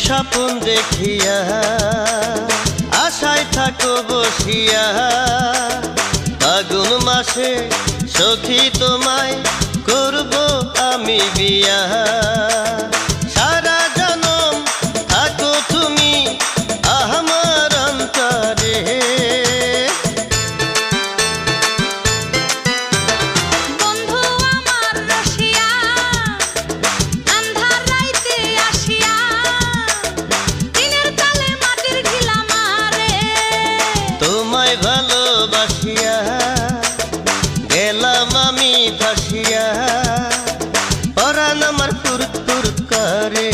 স্বপ্ন দেখিয়া আশায় থাকো বসিয়া ফাগুন মাসে সখী তোমায় করব আমি বিয়া সারা জনম থাকো তুমি আমার অন্তরে বন্ধু আমার রসিয়া আন্ধার রাইতে আসিয়া দিনের কালে মাটির ঢিলা মারে তোমায় ভালোবাসিয়া গেলাম আমি ভাসিয়া পরাণ আমার ফুরুত ফুরুত করে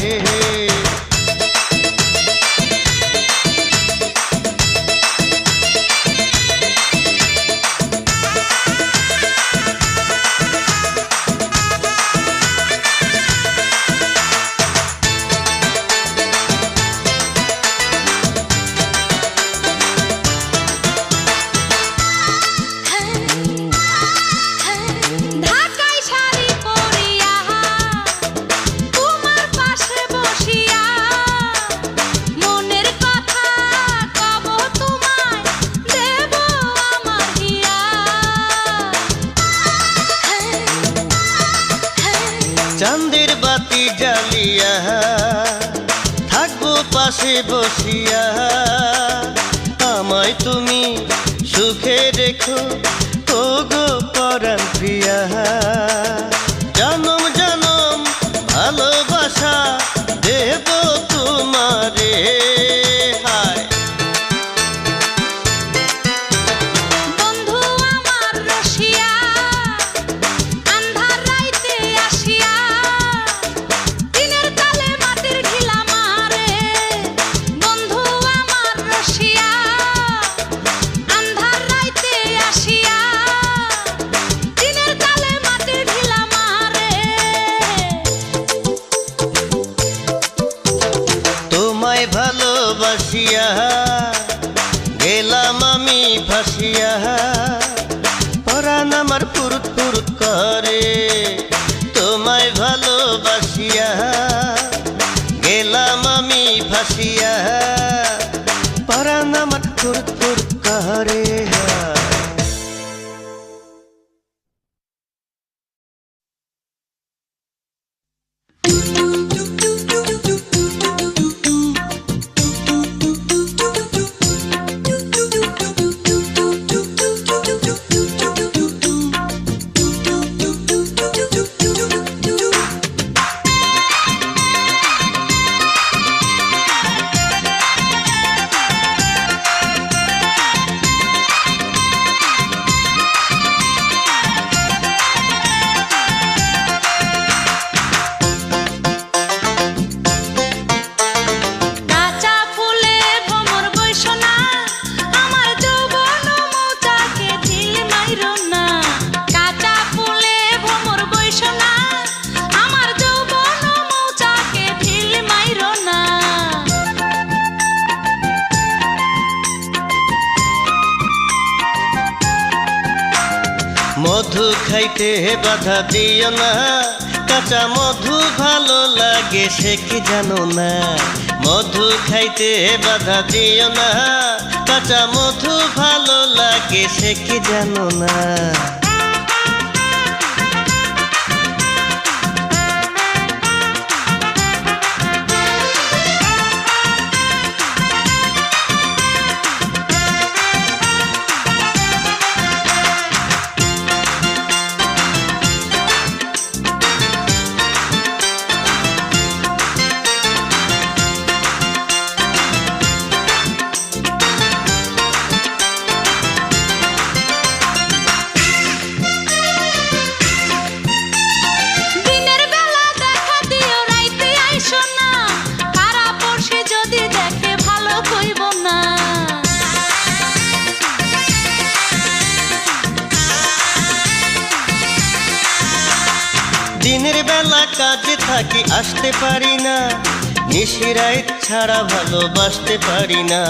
ঢাকায় শাড়ি পরিয়া তোমার পাশে বসিয়া মনের কথা কব তোমায় দেব আমার হিয়া চাঁদের বাতি জ্বালিয়া থাকবো পাশে বসিয়া আমায় তুমি সুখে রেখো ও গো পরাণ প্রিয়া জনম জনম ভালোবাসা দেব তোমারে হায় বন্ধু আমার রসিয়া আন্ধার রাইতে আসিয়া দিনের কালে মাটির ঢিলা মারে বন্ধু আমার রসিয়া আন্ধার রাইতে আসিয়া দিনের কালে মাটির ঢিলা মারে তোমায় ভালোবাসিয়া গেলাম আমি ভাসিয়া পরাণ আমার ফুরুত ফুরুত করে তোমায় ভালোবাসিয়া গেলাম আমি ভাসিয়া পরাণ আমার ফুরুত ফুরুত করে কাঁচা ফুলে ভ্রমর বইসো না আমার যৌবন মৌচাকে ঢিল মাইরো না কাঁচা ফুলে ভ্রমর বইসো না আমার যৌবন মৌচাকে ঢিল মাইরো না মধু খাইতে বাধা দিও না কাঁচা মধু ভালো লাগে সে কি জানো না মধু খাইতে বাধা দিও না কাঁচা মধু ভালো লাগে সে কি জানো না দিনের বেলা দেখা দিও রাইতে আইসো না কারা পড়শি যদি দেখে ভালো কইব না দিনের বেলা কাজে থাকি আসতে পারি না নিশিরাত ছাড়া ভালোবাসতে পারি না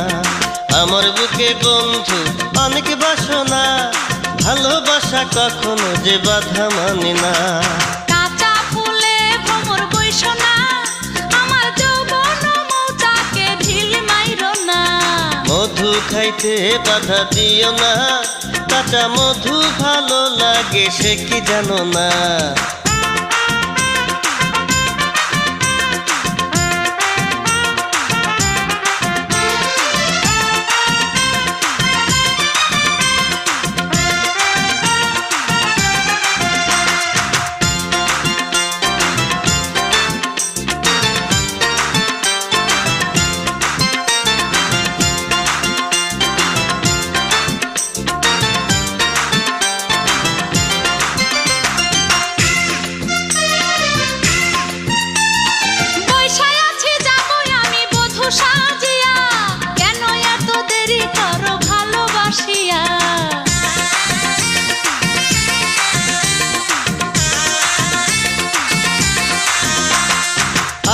আমার বুকে বন্ধু অনেক বাসনা ভালোবাসা কখনো যে বাধা মানে না কাঁচা ফুলে ভ্রমর বইসো না আমার যৌবন খাইতে বাধা দিও না, কাঁচা মধু ভালো লাগে সে কি জানো না।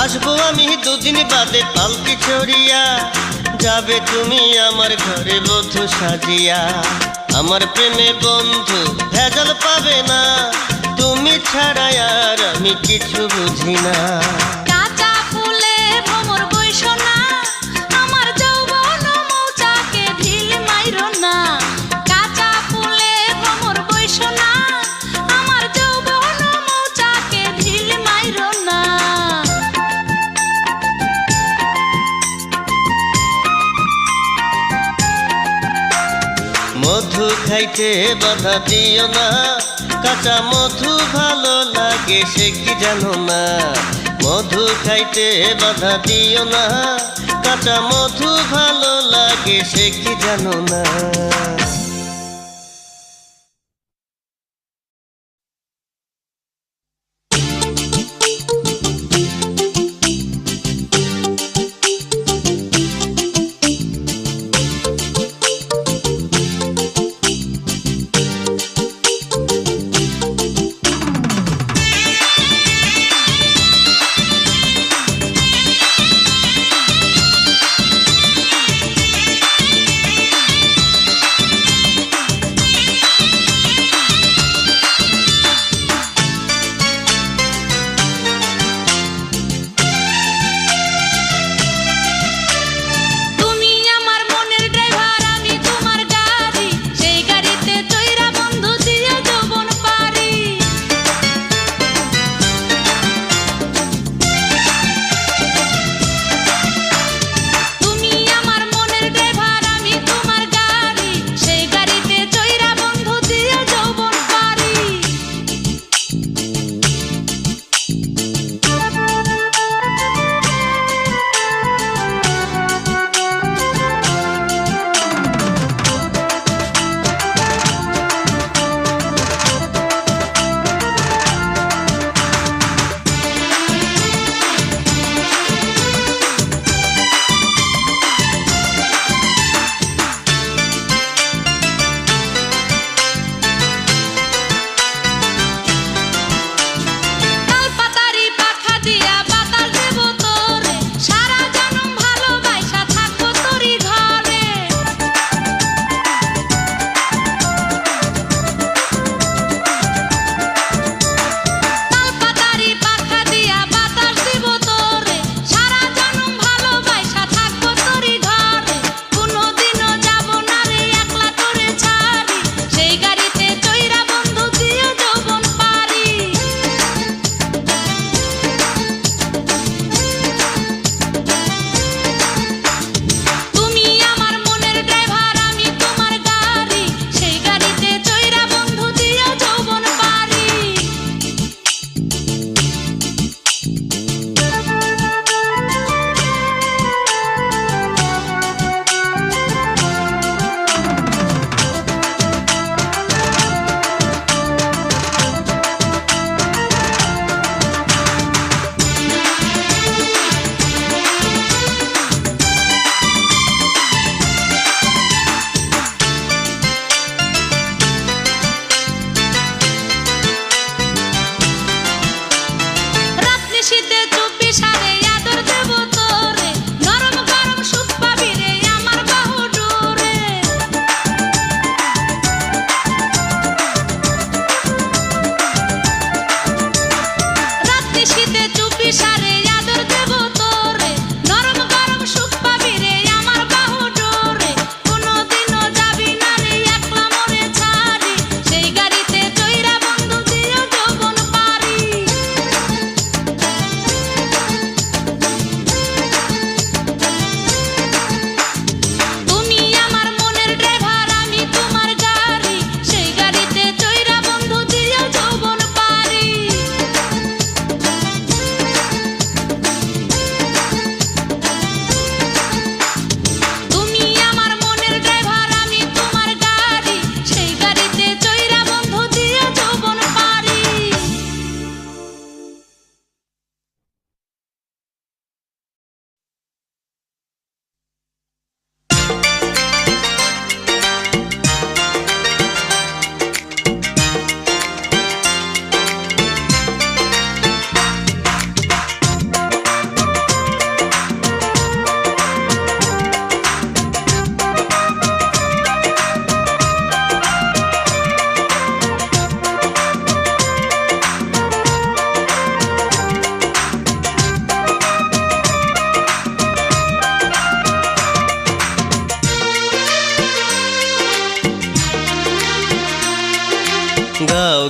আসবো আমি দুদিন বাদে পালকি চড়িয়া, যাবে তুমি আমার ঘরে বধূ সাজিয়া। আমার প্রেমে বন্ধু ভেজাল পাবে না, তুমি ছাড়া আর আমি কিছু বুঝি না। কাঁচা ফুলে ভ্রমর বইসো না, আমার যৌবন মৌচাকে ঢিল মাইরো না। কাঁচা ফুলে ভ্রমর বইসো না, আমার যৌবন মৌচাকে ঢিল মাইরো না। মধু খাইতে বাধা দিও না, কাঁচা মধু ভালো লাগে সে কি জানো না। মধু খাইতে বাধা দিও না, কাঁচা মধু ভালো লাগে সে কি জানো না।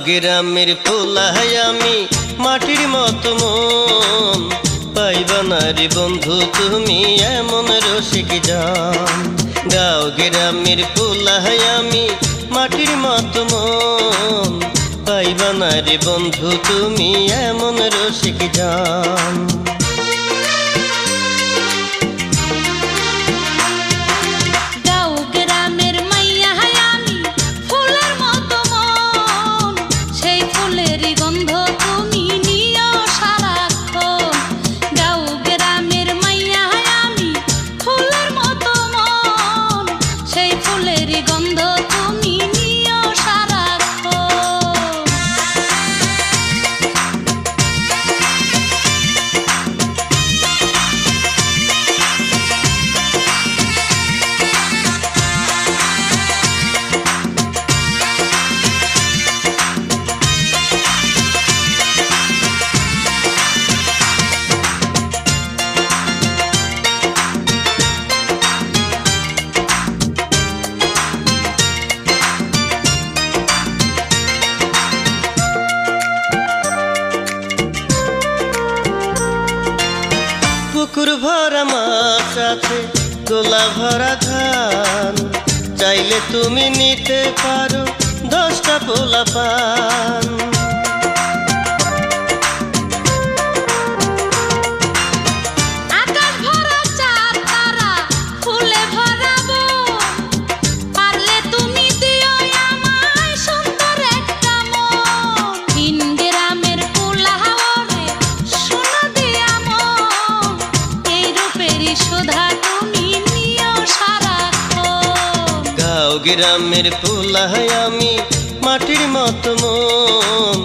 গ্রামের পোলাহাই আমি মাটির মতো মন পাইবা না রে বন্ধু তুমি এমন রসিক জান। গাঁও গ্রামের পোলাহাই আমি মাটির মতো মন পাইবা না রে বন্ধু তুমি এমন রসিক জান। পুকুর ভরা মাছ আছে, গোলা ভরা ধান, চাইলে তুমি নিতে পারো 10টা পোলা পান। গ্রামের পোলাহাই আমি মাটির মতো মন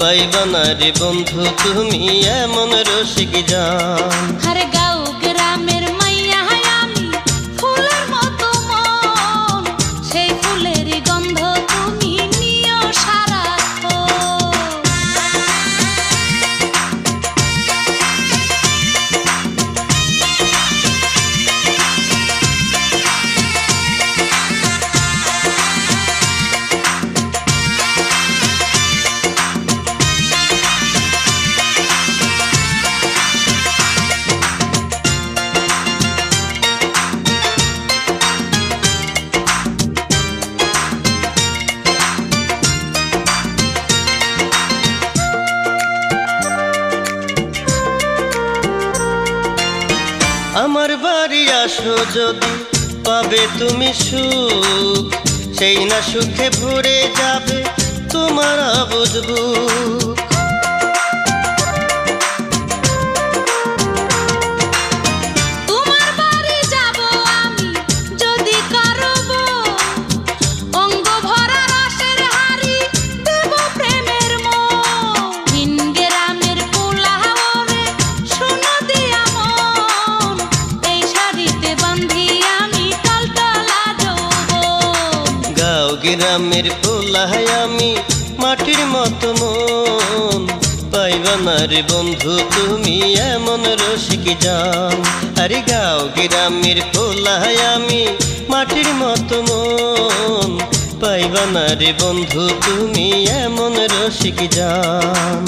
পাইবা না রে বন্ধু তুমি এমন রসিক জান। আরে গাঁও গ্রামের মাইয়া আমি ফুলের মতো মন, সেই ফুলের গন্ধ তুমি নিও সারাক্ষণ। আমার বাড়ি আসো যদি পাবে তুমি সুখ, সেই না সুখে ভরে যাবে তোমার অবুঝ বুক। গ্রামের পোলাহাই আমি মাটির মতো মন পাইবা না রে বন্ধু তুমি এমন রসিক জান। আরে গাঁও গ্রামের পোলাহাই আমি মাটির মতো মন পাইবা না রে বন্ধু তুমি এমন রসিক জান।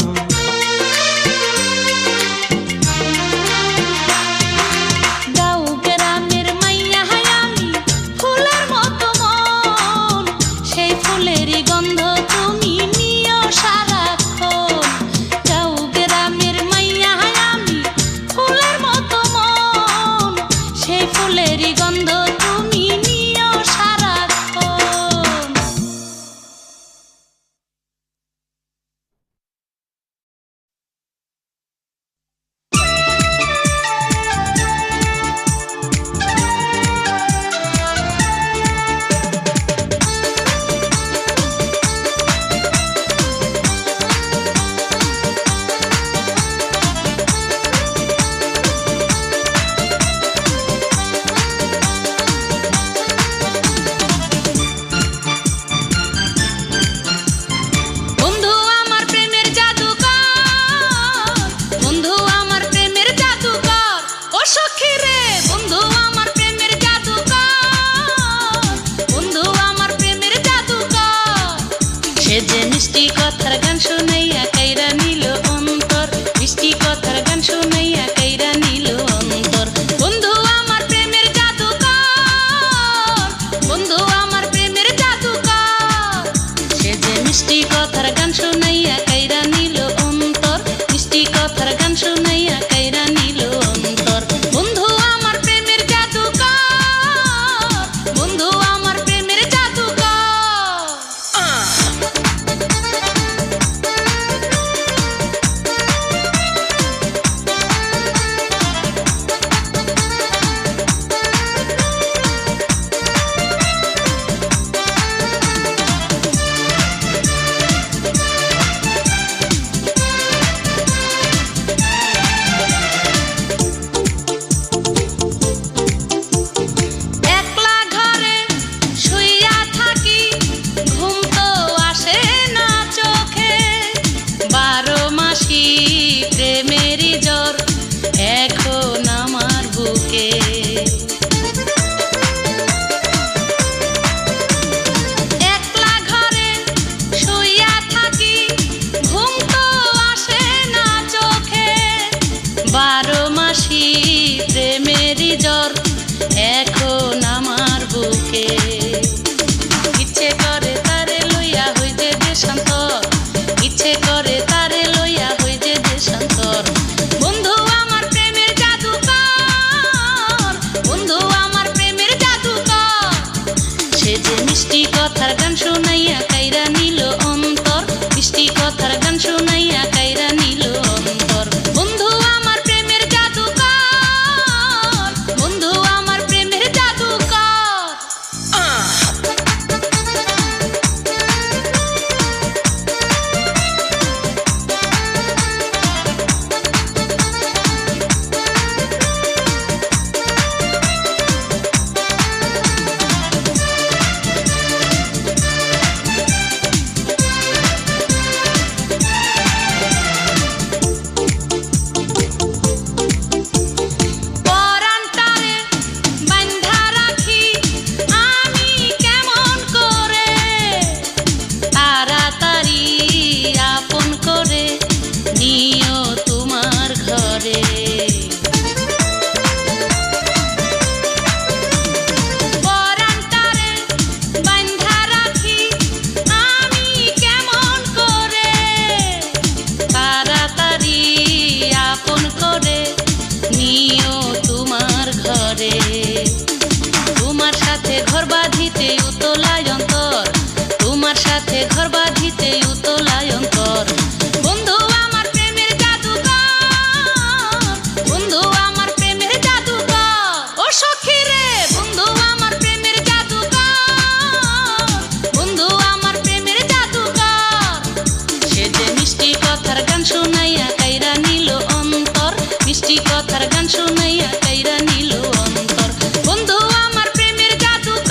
কথার গান শুনাইয়া কাইরা নিল অন্তর। বন্ধু আমার প্রেমের জাদুকর,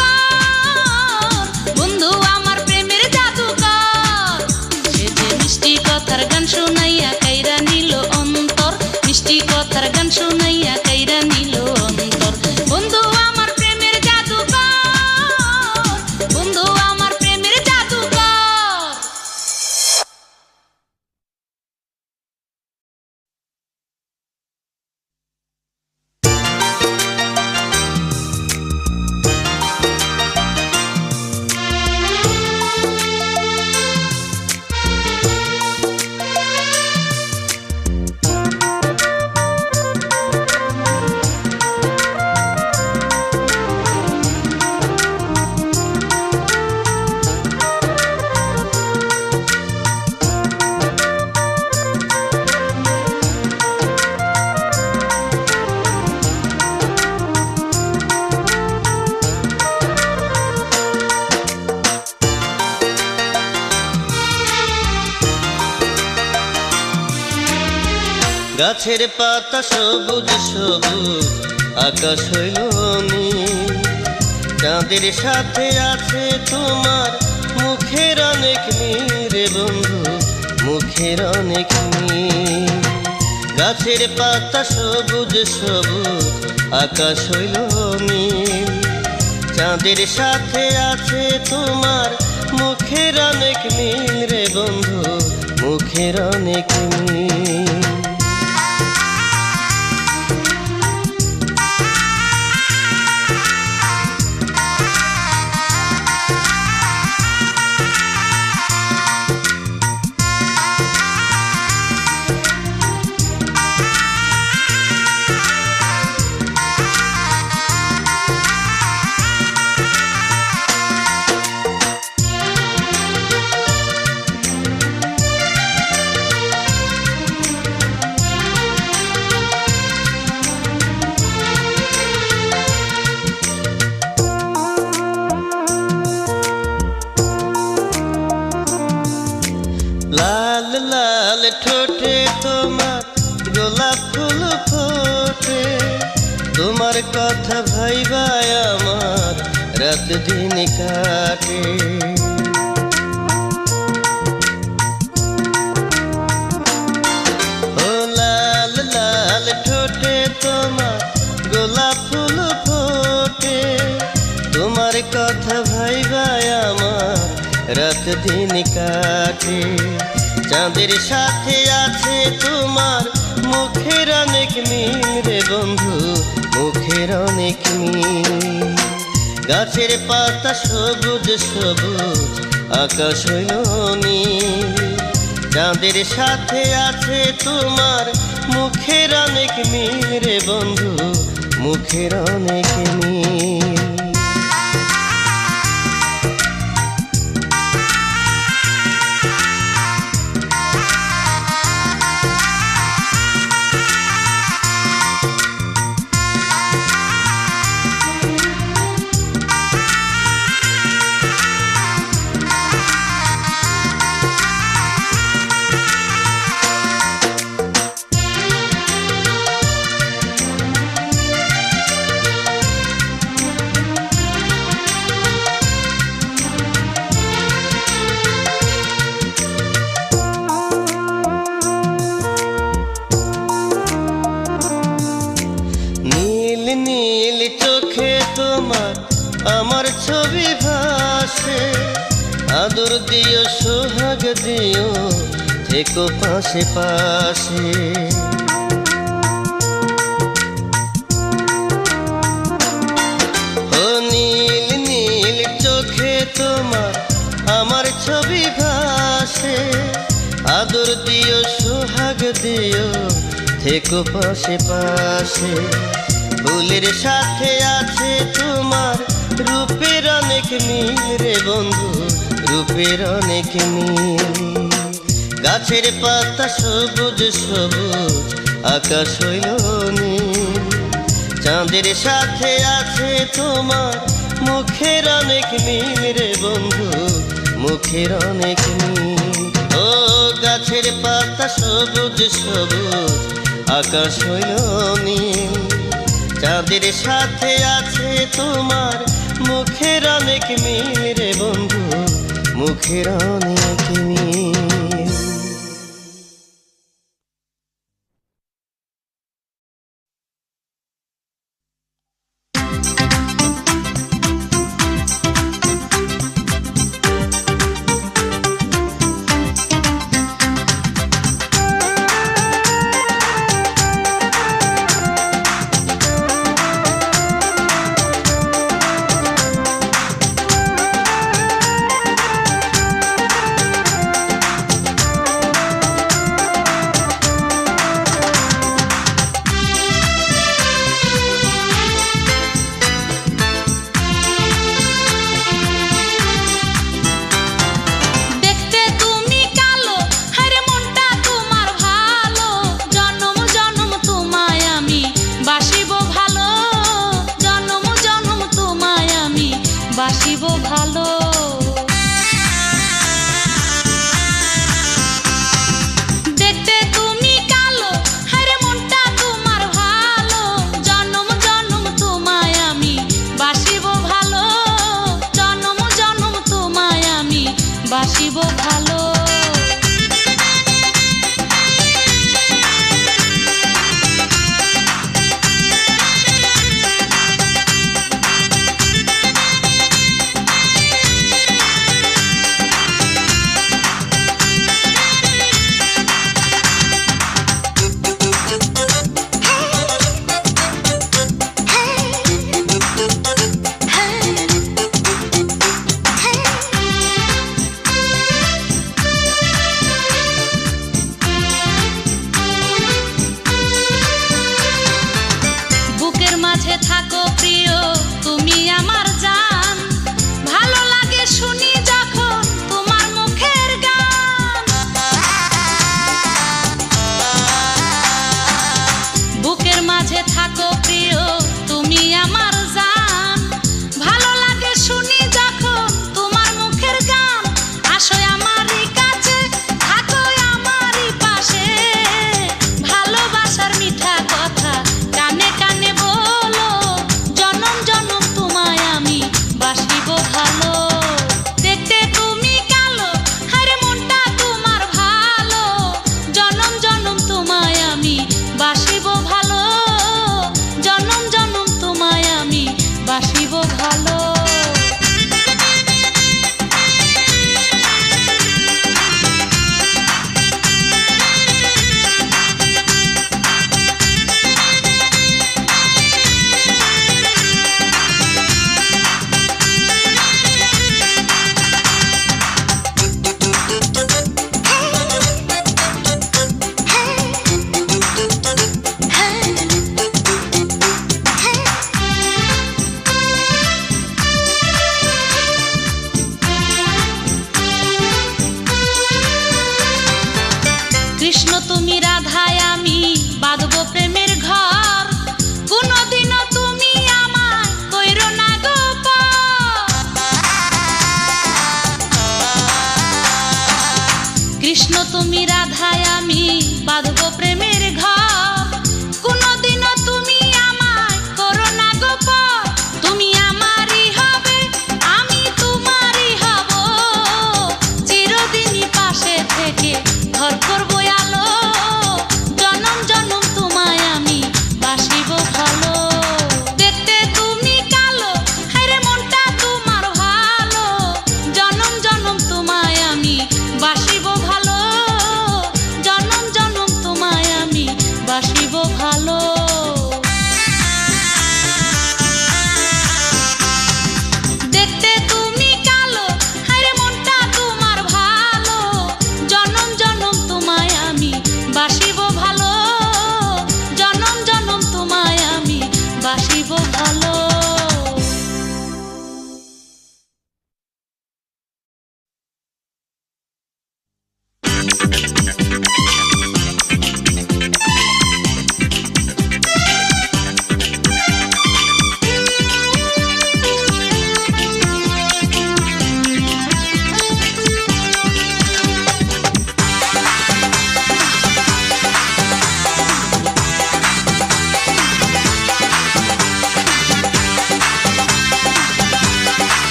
বন্ধু আমার প্রেমের জাদুকর, সে যে মিষ্টি কথার গান শুনাইয়া কাইরা নিল অন্তর, মিষ্টি কথার গান শুনাইয়া কাইরা নিল অন্তর। বন্ধু আমার প্রেমের জাদুকর, বন্ধু আমার প্রেমের জাদুকর। গাছের পাতা সবুজ সবুজ, আকাশ হইল নীল, চাঁদের সাথে আছে তোমার মুখের অনেক মিল রে বন্ধু, মুখের অনেক মিল। গাছের পাতা সবুজ সবুজ, আকাশ হইল নীল, চাঁদের সাথে আছে তোমার মুখের অনেক মিল রে বন্ধু, মুখের অনেক মিল। লাল লাল ঠোঁটে তোমার গোলাপ ফুল ফোটে, তোমার কথা ভাইবায় আমার রাত দিন কাটে। ও লাল লাল ঠোঁটে তোমার গোলাপ ফুল ফোটে, তোমার কথা ভাইবায় আমার রাত দিন কাটে। চাঁদের সাথে আছে তোমার মুখের অনেক মিল রে বন্ধু, মুখের অনেক মিল। গাছের পাতা সবুজ সবুজ, আকাশ হইল নীল, চাঁদের সাথে আছে তোমার মুখের অনেক মিল রে বন্ধু, মুখের অনেক মিল। নীল চোখে তোমার আমার ছবি ভাসে, আদর দিও সোহাগ দিও থেকো পাশে পাশে। ও নীল নীল চোখে তোমার আমার ছবি ভাসে, আদর দিও সোহাগ দিও থেকো পাশে পাশে। ফুলের সাথে আছে তোমার রূপের অনেক মিল রে বন্ধু, রূপের অনেক মিল। গাছের পাতা সবুজ সবুজ, আকাশ হইল নীল, চাঁদের সাথে আছে তোমার মুখের অনেক মিল রে বন্ধু, মুখের অনেক মিল। ও গাছের পাতা সবুজ সবুজ, আকাশ হইল নীল, সাথে আছে তোমার মুখের অনেক মিল রে বন্ধু, মুখের অনেক মিল। বাসিব ভালো। দেখতে তুমি কালো, হায়রে মনটা তোমার ভালো, জনম জনম তোমায় আমি বাসিব ভালো, জনম জনম তোমায় আমি বাসিব ভালো। থাকো প্রিয় তুমি আমার জান, ভালো লাগে শুনি যখন তোমার মুখের গান। বুকের মাঝে থাকো প্রিয় তুমি আমার জান, ভালো লাগে শুনি যখন তোমার মুখের গান। আসো আমারই কাছে, থাকো আমারই পাশে, ভালোবাসার মিঠা কথা কানে কানে বলো, জনম জনম তোমায় আমি বাসিব ভালো। দেখতে তুমি কালো, হায়রে মনটা তোমার ভালো, জনম জনম তোমায় আমি বাসিব ভালো, জনম জনম তোমায় আমি বাসিব ভালো। কৃষ্ণ তুমি রাধায় আমি বাঁধবো প্রেমের ঘর, কোনদিনও তুমি আমায় কইরো না গো পর। কৃষ্ণ তুমি রাধায় আমি বাঁধবো প্রেমের ঘর, কোনদিনও তুমি আমায় করো না গো পর। তুমি আমারই হবে, আমি তোমারই হব, চিরদিনই পাশে থেকে ঘর করবো আলো, জনম জনম তোমায় আমি বাসিব ভালো। দেখতে তুমি কালো, হায়রে মনটা তোমার ভালো, জনম জনম তোমায় আমি বাসিব ভালো, জনম জনম তোমায় আমি বাসিব ভালো। দেখতে তুমি কালো, হায়রে মনটা তোমার ভালো, জনম জনম তোমায় আমি বাসিব ভালো, জনম জনম তোমায় আমি বাসিব ভালো।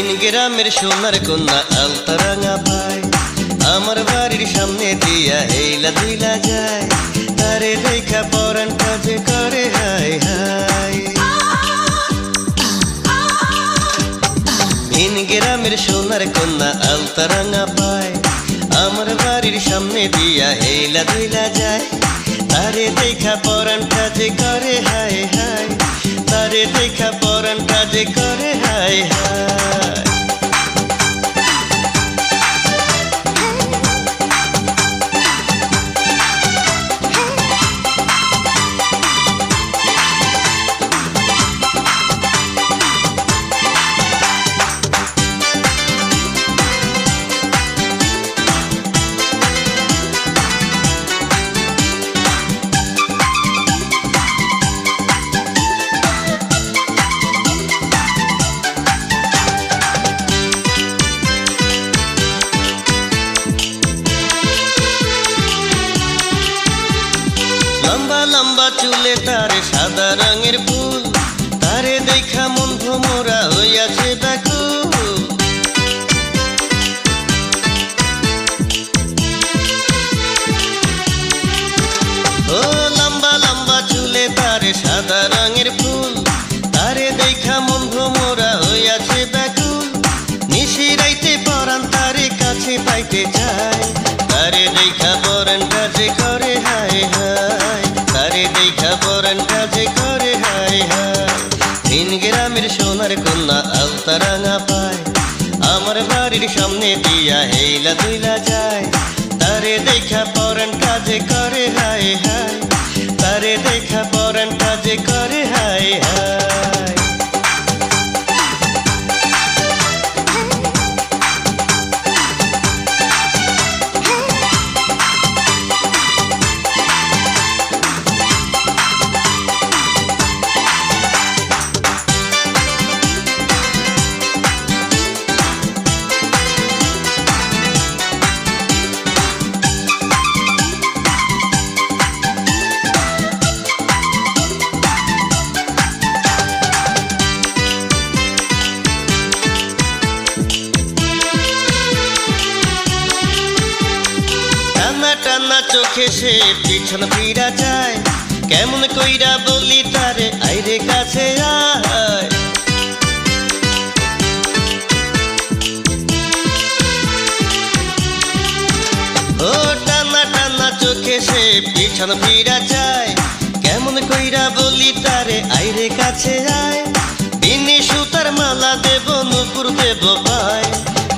ভিন গ্রামের সোনার কন্যা আলতারাঙা ভাই আমার বাড়ির সামনে দিয়া হেইলা দুইলা যায় তারে দেখা পরাণ কাজে করে হাই হাই ভিন গ্রামের সোনার কন্যা আলতারাঙা ভাই আমার বাড়ির সামনে দিয়া হেইলা দুইলা যায় তারে দেখা পরাণ কাজে করে হাই হাই তারে দেখা পরাণ কাজে করে হাই হাই লম্বা লম্বা চুলে তারে সাদা রঙের ফুল তারে দেখা মন ভোমরা হইয়াছে ব্যাকুল ও লম্বা লম্বা চুলে তারে সাদা রঙের ফুল তারে দেখা মন ভোমরা হইয়াছে ব্যাকুল নিশিরাইতে পরাণ তারে কাছে পাইতে চায় তারে দেখা পরাণ কাজে করে হায় হায় তারে দেখা পরাণ কাজে করে হায় হায় ভিন গ্রামের সোনার কন্যা আলতারাঙা পায় আমার বাড়ির সামনে দিয়া হেইলা দুইলা যায় তারে দেখা পরাণ কাজে করে হায় হায় তারে দেখা পরাণ কাজে করে হায় হায় টানা চোখে সে পিছন ফিরা যায় কেমন কইরা বলি তারে আইরে কাছে আয় ও টানা টানা চোখে সে পিছন ফিরা যায় কেমন কইরা বলি তারে আইরে কাছে আয় বিনি সুতার মালা দেব নুপুর দেব ভাই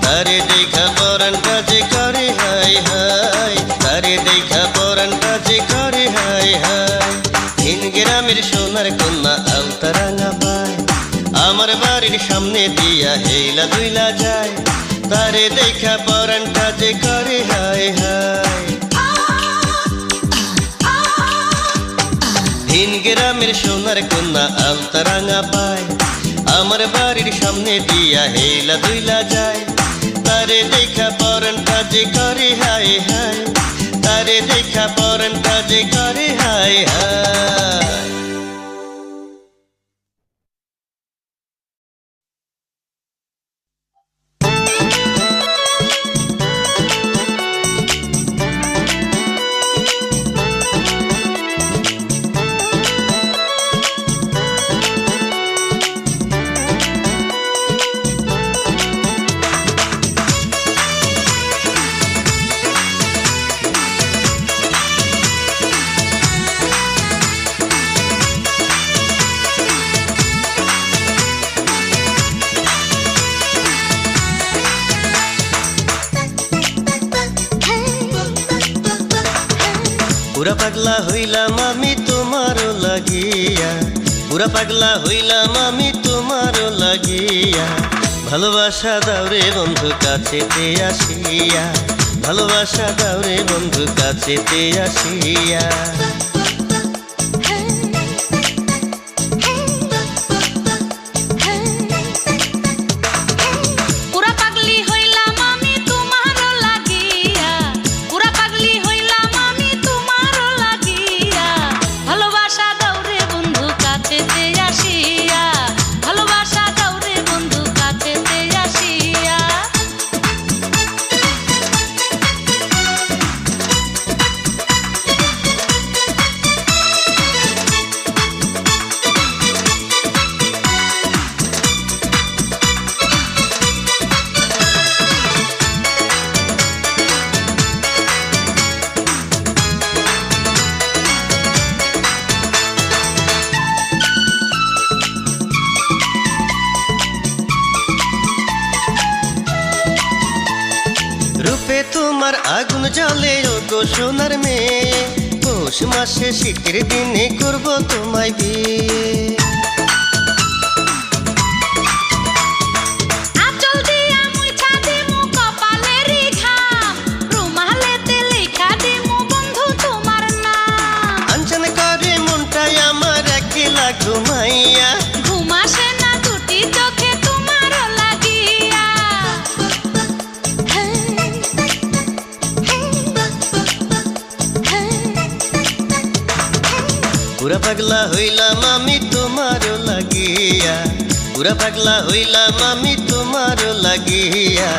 তারে দেখা পরাণ কাজে করে হাই হাই তারে দেখা পরাণ কাজে করে হাই হাই ভিন গ্রামের সোনার কন্যা আলতারাঙা পায় আমার বাড়ির সামনে দিয়া হেইলা দুইলা যায় তারে দেখা পরাণ কাজে করে হাই হাই ভিন গ্রামের সোনার কন্যা আলতারাঙা পায় আমার বাড়ির সামনে দিয়া হেইলা দুইলা যায় তারে দেখা পরাণ কাজে করে হাই হাই তারে দেখা পরাণ কাজে করে হাই হাই পুরা পাগলা হইলাম আমি তোমার লাগিয়া পুরা পাগলা হইলাম আমি তোমার লাগিয়া ভালোবাসা দাও রে বন্ধু কাছেতে আসিয়া ভালোবাসা দাও রে বন্ধু কাছেতে আসিয়া কাছেতে আসিয়া ভালোবাসা দাও রে বন্ধু কাছেতে আসিয়া আমার আগুন জ্বলে ও গো সোনার মেয়ে, পৌষ মাসে শীতের দিনে করব তোমায় বিয়ে। আঁচল দিয়া মুইছা দিমু কপালেরই ঘাম, রুমালেতে লেখা দিমু বন্ধু তোমার নাম। আঞ্চন করে মনটাই আমার একলা ঘুমাইয়া, ঘুম আসে না দুটি চোখে তোমার লাগিয়া। পুরা পাগলা হইলাম আমি তোমার লাগিয়া, পুরা পাগলা হইলাম আমি তোমার লাগিয়া।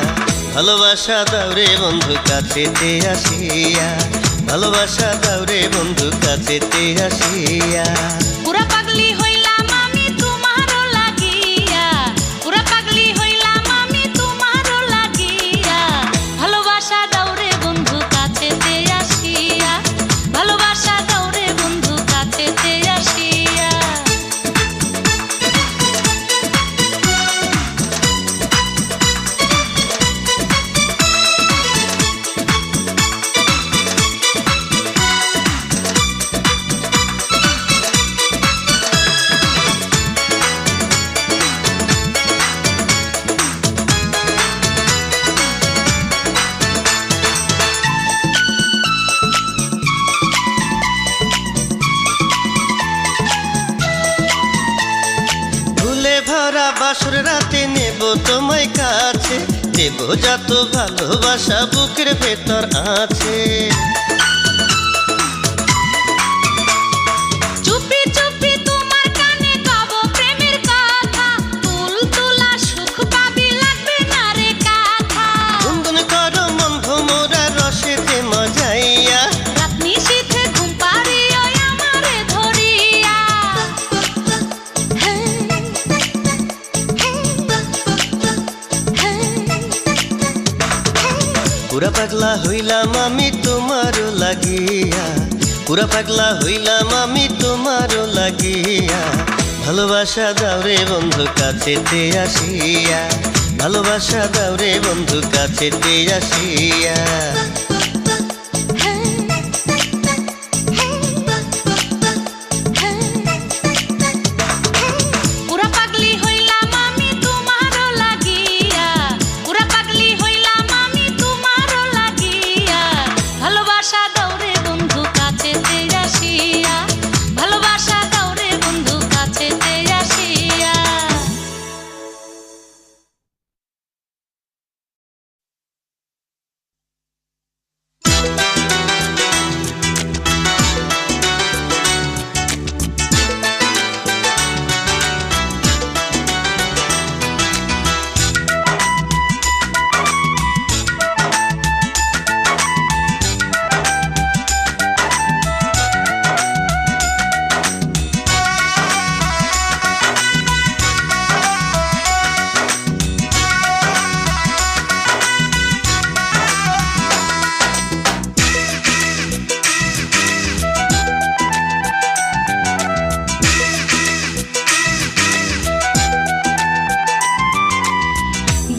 ভালোবাসা দাওরে বন্ধু কাছেতে আসিয়া, ভালোবাসা দাওরে বন্ধু কাছেতে আসিয়া। পুরা পাগলি হইলাম আমি তোমার লাগিয়া, পুরা পাগলি হইলাম আমি তোমার লাগিয়া। ভালোবাসা দাওরে বন্ধু কাছেতে আসিয়া, ভালোবাসা দাওরে বন্ধু কাছেতে আসিয়া। ভুলে ভরা বাসর রাতে নেব তোমায় কাছে, দেব যত ভালোবাসা বুকের ভেতর আছে। চুপি চুপি তোমার কানে গাবো প্রেমের কথা, তুলতুলা সুখ পাবি লাগবে না রে কাঁথা। গুনগুন করো মন ভোমরা রসেতে মজাইয়া, রাত নিশীথে ঘুম পাড়িও আমারে ধরিয়া। পুরা পাগলা হইলাম আমি তোমার লাগিয়া, পুরা পাগলা হইলাম আমি তোমার লাগিয়া। ভালোবাসা দাওরে বন্ধু কাছেতে আসিয়া, ভালোবাসা দাওরে বন্ধু কাছেতে আসিয়া। পুরা পাগলি হইলাম আমি তোমার লাগিয়া, পুরা পাগলি হইলাম আমি তোমার লাগিয়া। ভালোবাসা দাওরে বন্ধু কাছেতে আসিয়া, ভালোবাসা দাওরে বন্ধু কাছেতে আসিয়া।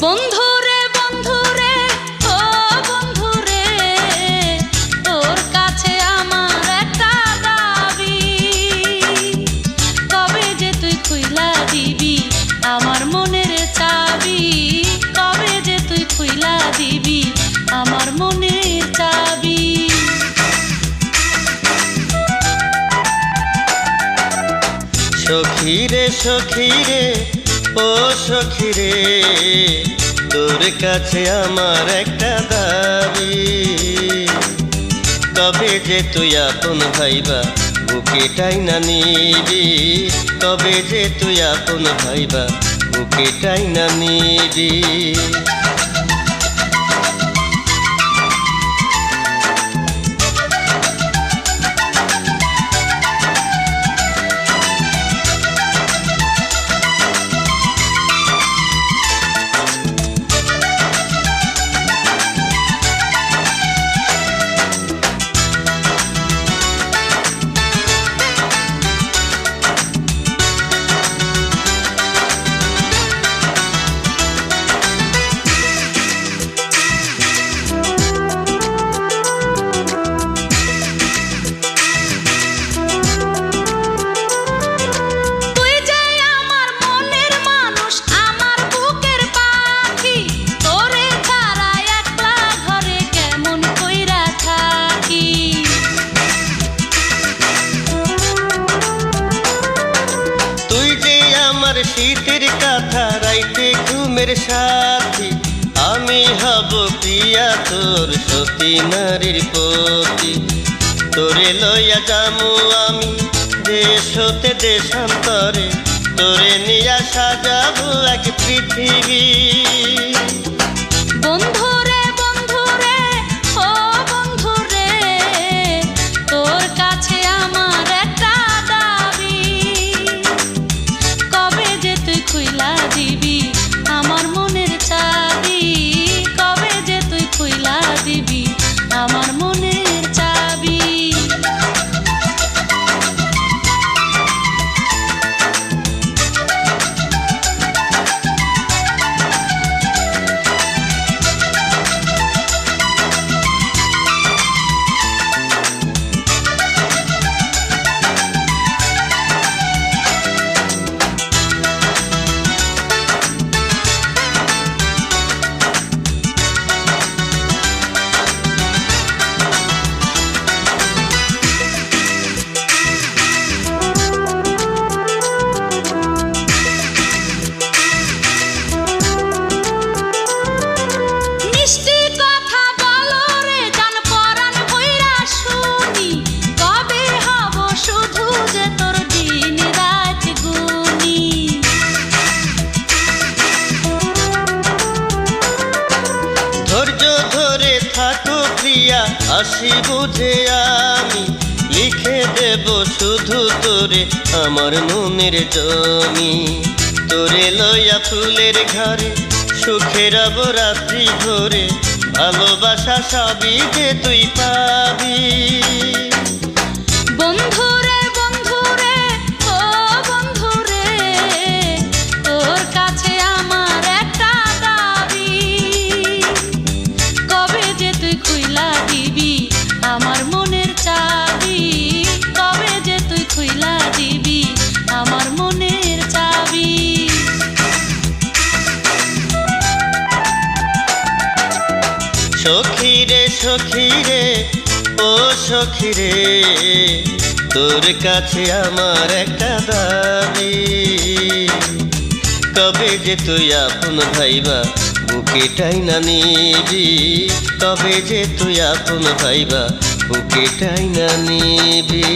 বন্ধুরে বন্ধুরে ও বন্ধুরে, তোর কাছে আমার একটা দাবি। কবে যে তুই খুইলা দিবি আমার মনের চাবি, কবে যে তুই খুইলা দিবি আমার মনের চাবি। সখীরে সখীরে ও সখীরে, তোর কাছে আমার একটা দাবি। কবে যে তুই আপন ভাইবা বুকে টাইনা নিবি, কবে যে তুই আপন ভাইবা বুকে টাইনা নিবি। গাথা রাইতে ঘুমের সাথী, আমি হব প্রিয়া তোর সতী নারীর পতি। তোরে লইয়া যামু আমি দেশ হতে দেশান্তরে, তোরে নিয়া সাজাবো এক পৃথিবী। বন্ধুরে বন্ধুরে ও বন্ধুরে, তোর কাছে আমার একটা দাবি, কবে যে তুই খুইলা দিবি আমার মনের চাবি, কবে যে তুই খুইলা দিবি আমার মনের চাবি। মিষ্টি কথা বলো রে জান পরাণ ভইরা শুনি, কবে হব শুধু যে তোর দিন রাত গুনি। ধৈর্য ধরে থাকো প্রিয়া, আসি বুঝে আমি লিখে দেব শুধু তোরে আমার মনের জমি। তোরে লইয়া ফুলের ঘরে সুখে রব রাত্রি ভোরে, ভালোবাসা সবই যে তুই পাবি। বন্ধুরে বন্ধুরে ও বন্ধুরে, তোর কাছে আমার একটা দাবি, কবে যে তুই খুইলা দিবি আমার মনের চাবি, কবে যে তুই খুইলা দিবি আমার মনের চাবি। সখী রে সখী রে ও সখী রে, তোর কাছে আমার একটা দাবি, কবে যে তুই আপন ভাইবা বুকে টাইনা নিবি, কবে যে তুই আপন ভাইবা বুকে টাইনা নিবি।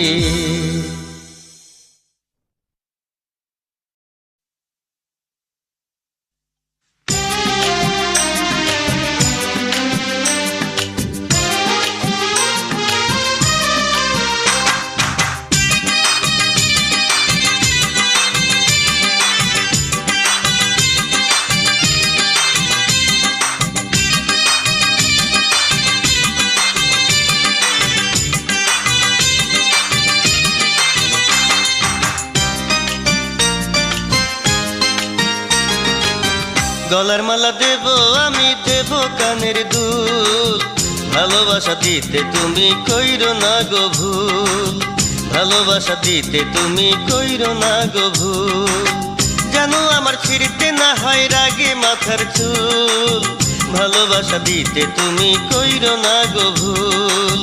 গলার মালা দেব আমি, দেব কানের দুল, ভালোবাসা দিতে তুমি কইরো না গো ভুল, ভালোবাসা দিতে তুমি কইরো না গো ভুল। জানো আমার ফিরতে না হয় রাগে মাথার চুল, ভালোবাসা দিতে তুমি কইরো না গো ভুল,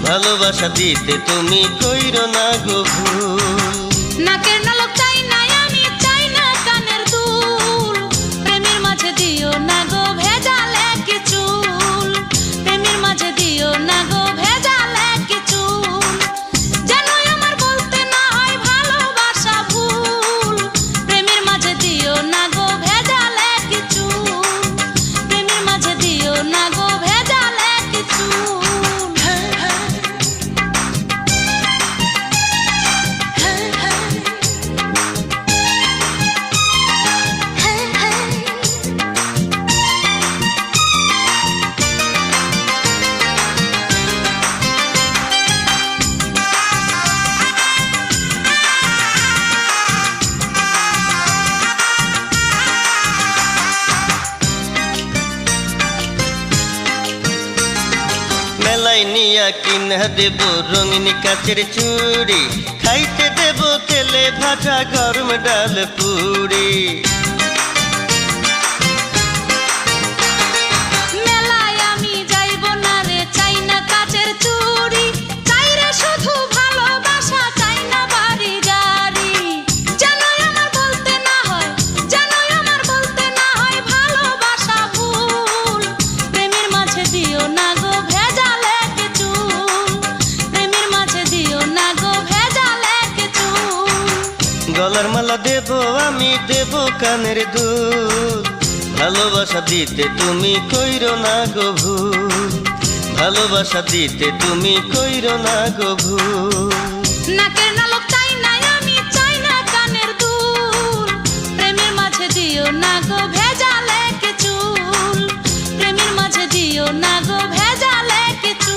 ভালোবাসা দিতে তুমি কইরো না গো ভুল। নাকের নলক চাই না আমি, চাই না কানের দুল, প্রেমের মাঝে দিও না গো ভেজালে কিছু, প্রেমের মাঝে দিও না গো ভেজালে কিছু। জানো আমার বলতে না হয় ভালোবাসা ভুল, প্রেমের মাঝে দিও না গো ভেজালে কিছু, প্রেমের মাঝে দিও না গো ভেজালে কিছু। মেলায় নিয়া কিনা দেব রঙিন কাচের চুড়ি, খাইতে দেব তেলে ভাজা গরম ডাল পুরি। মেলায় আমি যাইব না রে, চাই না কাচের চুড়ি, চাই রে শুধু ভালোবাসা, চাই না বাড়ি গাড়ি। জানোই আমার বলতে না হয়, জানোই আমার কানের দুল, ভালোবাসা দিতে তুমি কইরো না গো ভুল, ভালোবাসা দিতে তুমি কইরো না গো ভুল। নাকের নালক চাই না আমি, চাই না কানের দুল, প্রেমের মাঝে দিও না গো ভেজালে কে চুল, প্রেমের মাঝে দিও না গো ভেজালে কে চুল।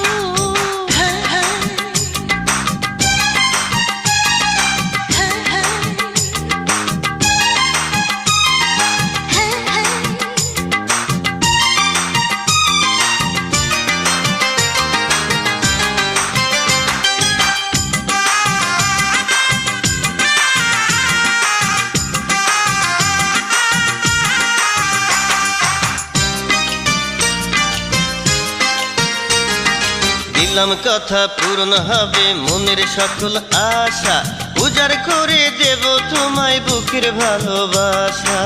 দিলাম কথা পূর্ণ হবে মনের সকল আশা, উজাড় করে দেব তোমায় বুকের ভালোবাসা।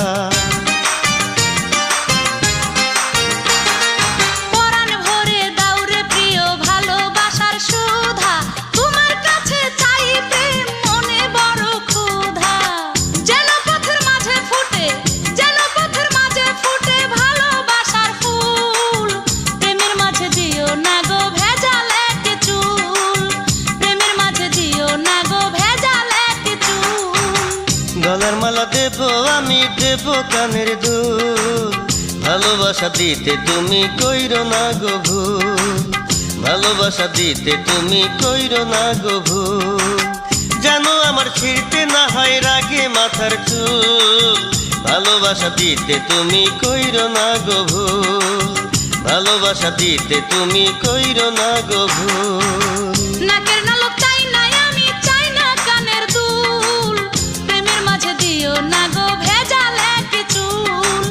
পরাণ ভরে দাও রে প্রিয় ভালোবাসার সুধা, তোমার কাছে চাই প্রেম মনে বড় ক্ষুধা। যেন পথের মাঝে ফুটে, যেন পথের মাঝে ফুটে ভালোবাসার ফুল, প্রেমের মাঝে দিও না গো ভেজালে কে চুল, প্রেমের মাঝে দিও না গো ভেজালে কে চুল। গলার মালা দেব আমি, দেব কানের দুল, ভালোবাসা দিতে তুমি কইরো না গো ভুল, ভালোবাসা দিতে তুমি কইরো না গো ভুল। যেন আমার ছিঁড়তে না হয় রাগে মাথার চুল, ভালোবাসা দিতে তুমি কইরো না গো ভুল, ভালোবাসা দিতে তুমি কইরো না গো ভুল। নাকের নালক চাই না আমি, চাই না কানের দুল, প্রেমের মাঝে দিও না গো ভেজালে কে চুল,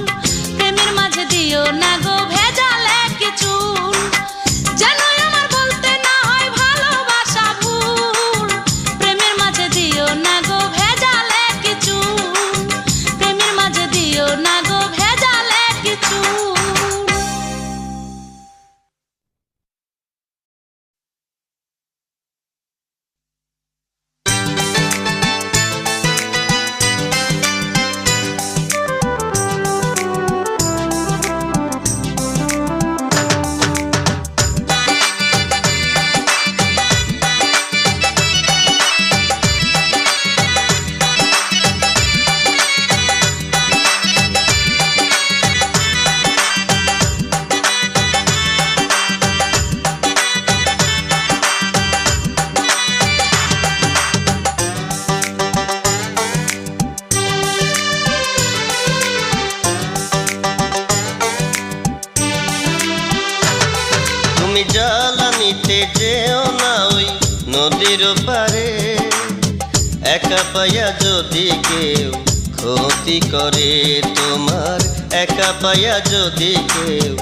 প্রেমের মাঝে দিও না গো ভেজালে কে চুল। যেন আমার বলতে না হয় ভালোবাসা ভুল, প্রেমের মাঝে দিও না গো ভেজালে কে চুল, প্রেমের মাঝে দিও না গো ভেজালে কে চুল। তুমি জ্বালানিতে যেও না ওই নদীর পারে, একা পাইয়া যদি কেউ ক্ষতি করে তোমার, একা পাইয়া যদি কেউ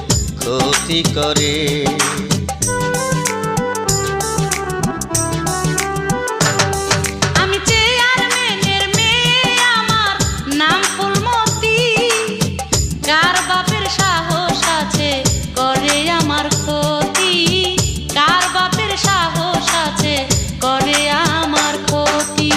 ক্ষতি করে। আমি চেয়ারম্যানের মেয়ে, আমার নাম ফুলমতি, কার বাপের সাহস আছে করে আমার ক্ষতি, কার বাপের সাহস আছে করে আমার ক্ষতি।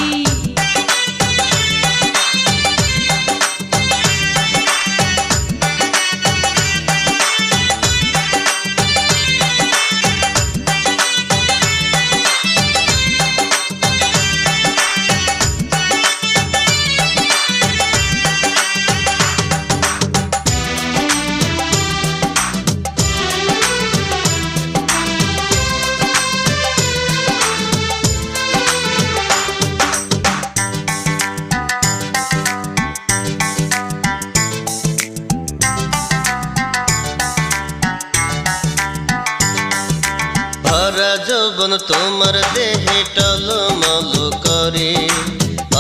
ভরা যৌবন তোমার দেহে টলমল করে,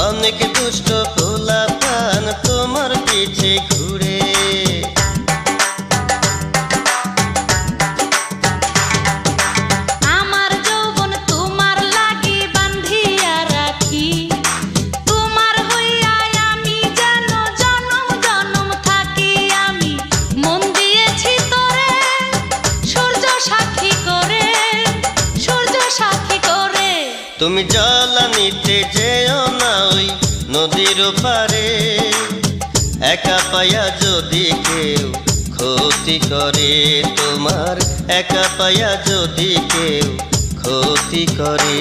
অনেক দুষ্ট পোলা পান তোমার পিছে ঘুরে। আমার যৌবন তোমার লাগি বান্ধিয়া রাখি, তোমার হইয়া আমি যেন জনম জনম থাকি। আমি মন দিয়েছি তোরে সূর্য সাক্ষী করে, সূর্য সাক্ষী করে। তুমি জ্বালানিতে যেও না ওই নদীর পারে, একা পায়া যদি কেউ ক্ষতি করে তোমার, একা পায়া যদি কেউ ক্ষতি করে।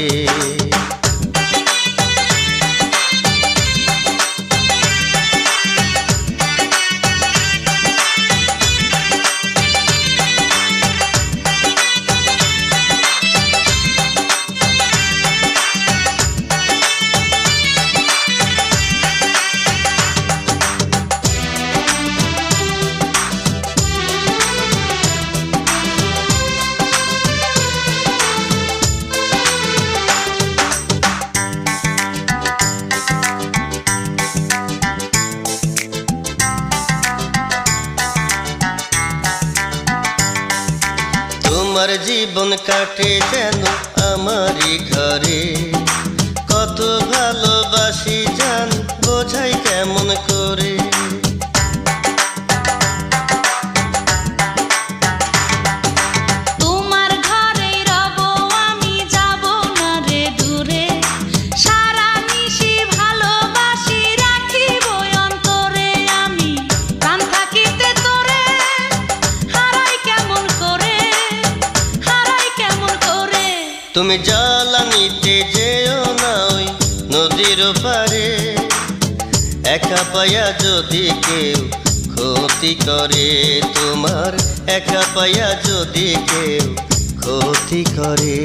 তোমার জীবন কাটে যেন আমারই ঘরে, কত ভালোবাসি জান বোঝাই কেমন করে। তোমার ঘরেই রব আমি, যাব না রে দূরে, সারা নিশি ভালোবাসি রাখিব অন্তরে আমি। প্রাণ থাকিতে তোরে হারাই কেমন করে, হারাই কেমন করে। তুমি জ্বালানিতে যেও না ওই নদীর পারে, একা পায়া যদি কেউ ক্ষতি করে তোমার, একা পায়া যদি কেউ ক্ষতি করে।